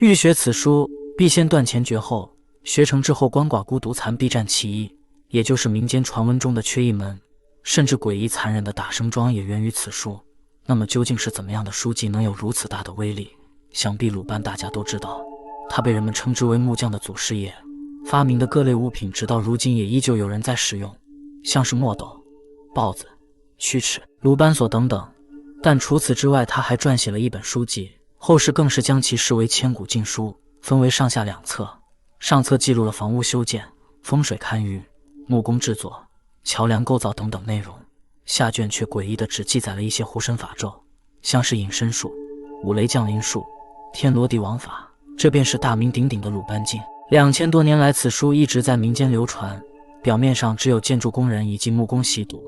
欲学此书，必先断前绝后。学成之后，鳏寡孤独残必战其一，也就是民间传闻中的缺一门。甚至诡异残忍的打生桩也源于此书。那么究竟是怎么样的书籍能有如此大的威力？想必鲁班大家都知道，他被人们称之为木匠的祖师爷，发明的各类物品直到如今也依旧有人在使用，像是墨斗、刨子、曲尺、鲁班锁等等。但除此之外，他还撰写了一本书籍，后世更是将其视为千古禁书，分为上下两册。上册记录了房屋修建、风水堪舆、木工制作、桥梁构造等等内容，下卷却诡异的只记载了一些护身法咒，像是隐身术、五雷降临术、天罗地网法，这便是大名鼎鼎的鲁班经。2000多年来，此书一直在民间流传，表面上只有建筑工人以及木工习读，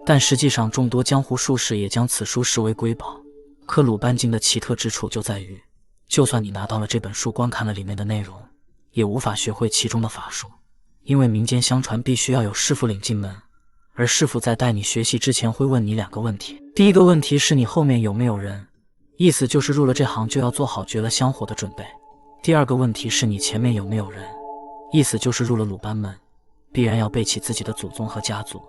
但实际上众多江湖术士也将此书视为瑰宝。可鲁班经的奇特之处就在于，就算你拿到了这本书，观看了里面的内容，也无法学会其中的法术，因为民间相传必须要有师傅领进门，而师傅在带你学习之前会问你2个问题。第一个问题是你后面有没有人，意思就是入了这行就要做好绝了香火的准备。第二个问题是你前面有没有人，意思就是入了鲁班门，必然要背起自己的祖宗和家族，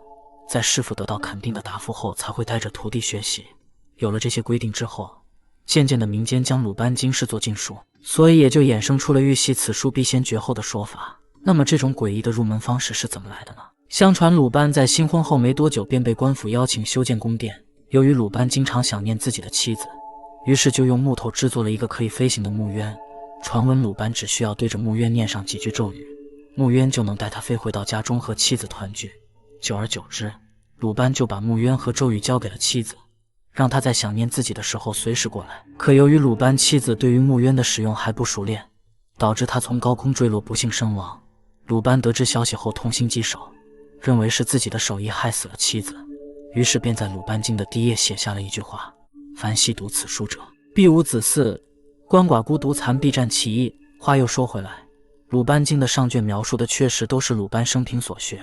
在师傅得到肯定的答复后才会带着徒弟学习。有了这些规定之后，渐渐的民间将鲁班经视作禁书，所以也就衍生出了欲习此书必先绝后的说法。那么这种诡异的入门方式是怎么来的呢？相传鲁班在新婚后没多久便被官府邀请修建宫殿，由于鲁班经常想念自己的妻子，于是就用木头制作了一个可以飞行的木鸢。传闻鲁班只需要对着木鸢念上几句咒语，木鸢就能带他飞回到家中和妻子团聚。久而久之，鲁班就把木鸢和咒语交给了妻子，让他在想念自己的时候随时过来。可由于鲁班妻子对于木鸢的使用还不熟练，导致他从高空坠落不幸身亡。鲁班得知消息后痛心疾首，认为是自己的手艺害死了妻子，于是便在鲁班经的第一页写下了一句话：凡细读此书者，必无子嗣，鳏寡孤独残必占其一。话又说回来，鲁班经的上卷描述的确实都是鲁班生平所学，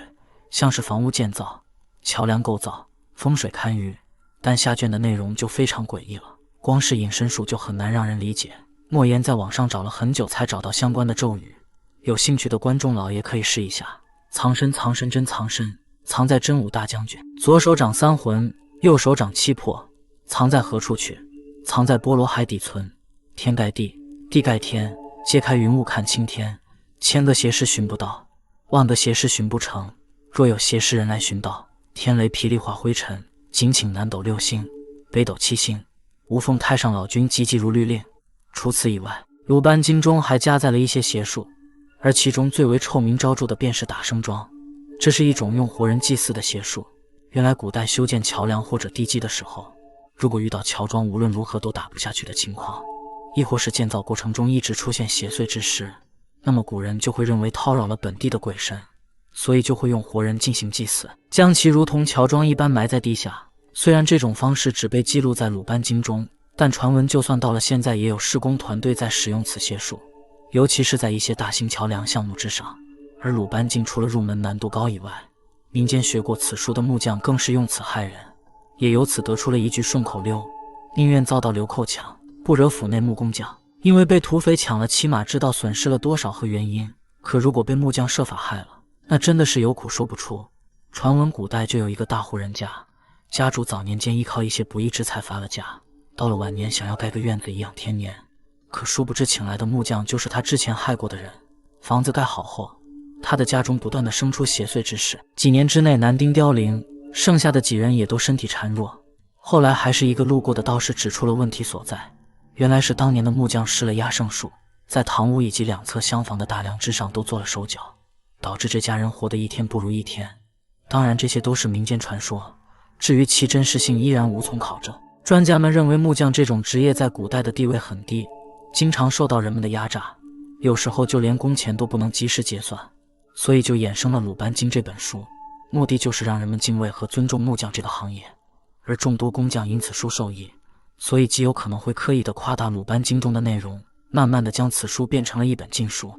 像是房屋建造、桥梁构造、风水堪舆，但下卷的内容就非常诡异了。光是隐身术就很难让人理解，莫言在网上找了很久才找到相关的咒语，有兴趣的观众老爷可以试一下。藏身藏身真藏身，藏在真武大将军，左手掌3魂，右手掌7魄，藏在何处去？藏在波罗海底存。天盖地，地盖天，揭开云雾看青天。千个邪师寻不到，万个邪师寻不成。若有邪师人来寻到，天雷霹雳化灰尘。仅请南斗6星，北斗7星，无奉太上老君急急如律令。除此以外，鲁班经中还加载了一些邪术，而其中最为臭名昭著的便是打生桩。这是一种用活人祭祀的邪术。原来古代修建桥梁或者地基的时候，如果遇到桥桩无论如何都打不下去的情况，亦或是建造过程中一直出现邪祟之事，那么古人就会认为叨扰了本地的鬼神，所以就会用活人进行祭祀，将其如同桥桩一般埋在地下。虽然这种方式只被记录在鲁班经中，但传闻就算到了现在，也有施工团队在使用此邪术，尤其是在一些大型桥梁项目之上。而鲁班经除了入门难度高以外，民间学过此书的木匠更是用此害人，也由此得出了一句顺口溜：宁愿遭到流寇抢，不惹府内木工匠。因为被土匪抢了，起码知道损失了多少和原因，可如果被木匠设法害了，那真的是有苦说不出。传闻古代就有一个大户人家，家主早年间依靠一些不义之财发了家，到了晚年想要盖个院子颐养天年，可殊不知请来的木匠就是他之前害过的人。房子盖好后，他的家中不断的生出邪祟之事，几年之内男丁凋零，剩下的几人也都身体孱弱。后来还是一个路过的道士指出了问题所在，原来是当年的木匠施了压胜术，在堂屋以及2侧厢房的大梁之上都做了手脚，导致这家人活得一天不如一天。当然这些都是民间传说，至于其真实性依然无从考证。专家们认为木匠这种职业在古代的地位很低，经常受到人们的压榨，有时候就连工钱都不能及时结算，所以就衍生了《鲁班经》这本书，目的就是让人们敬畏和尊重木匠这个行业。而众多工匠因此书受益，所以极有可能会刻意地夸大《鲁班经》中的内容，慢慢地将此书变成了一本禁书。